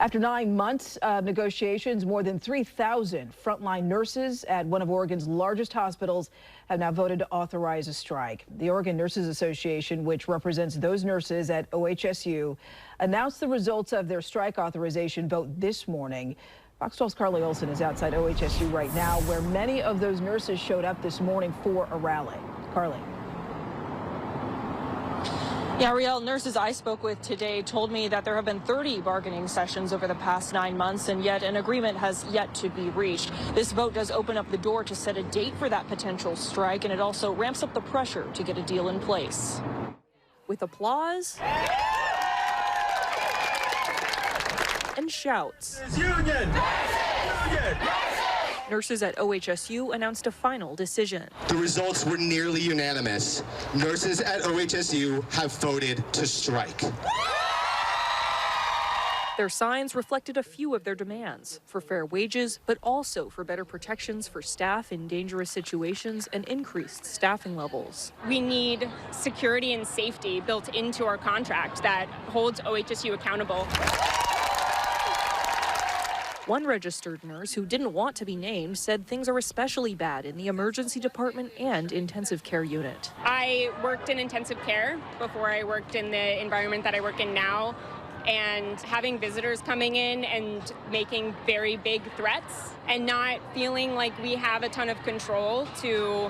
After 9 months of negotiations, more than 3,000 frontline nurses at one of Oregon's largest hospitals have now voted to authorize a strike. The Oregon Nurses Association, which represents those nurses at OHSU, announced the results of their strike authorization vote this morning. Fox 12's Carly Olson is outside OHSU right now, where many of those nurses showed up this morning for a rally. Carly. Yeah, Riel, nurses I spoke with today told me that there have been 30 bargaining sessions over the past 9 months, and yet an agreement has yet to be reached. This vote does open up the door to set a date for that potential strike, and it also ramps up the pressure to get a deal in place. With applause and shouts. Union! Union! Nurses at OHSU announced a final decision. The results were nearly unanimous. Nurses at OHSU have voted to strike. Their signs reflected a few of their demands for fair wages, but also for better protections for staff in dangerous situations and increased staffing levels. We need security and safety built into our contract that holds OHSU accountable. One registered nurse who didn't want to be named said things are especially bad in the emergency department and intensive care unit. I worked in intensive care before I worked in the environment that I work in now, and having visitors coming in and making very big threats and not feeling like we have a ton of control to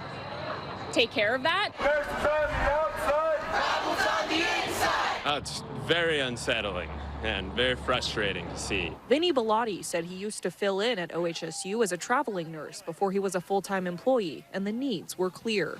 take care of that. Nurses on the outside, problems on the inside. It's very unsettling and very frustrating to see. Vinny Bellotti said he used to fill in at OHSU as a traveling nurse before he was a full-time employee, and the needs were clear.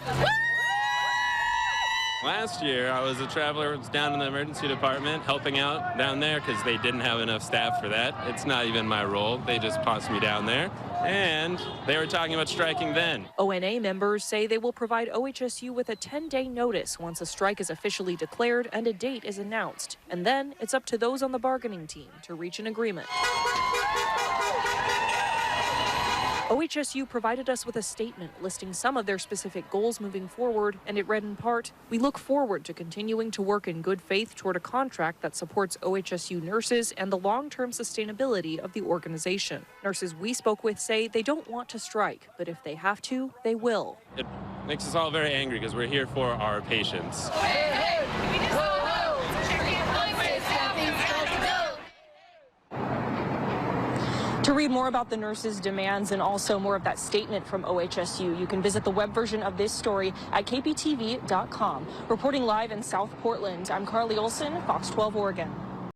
Last year, I was a traveler down in the emergency department helping out down there because they didn't have enough staff for that. It's not even my role. They just tossed me down there. And they were talking about striking then. ONA members say they will provide OHSU with a 10-day notice once a strike is officially declared and a date is announced. And then it's up to those on the bargaining team to reach an agreement. OHSU provided us with a statement listing some of their specific goals moving forward, and it read in part, "We look forward to continuing to work in good faith toward a contract that supports OHSU nurses and the long-term sustainability of the organization." Nurses we spoke with say they don't want to strike, but if they have to, they will. It makes us all very angry because we're here for our patients. To read more about the nurses' demands and also more of that statement from OHSU, you can visit the web version of this story at kptv.com. Reporting live in South Portland, I'm Carly Olson, Fox 12 Oregon.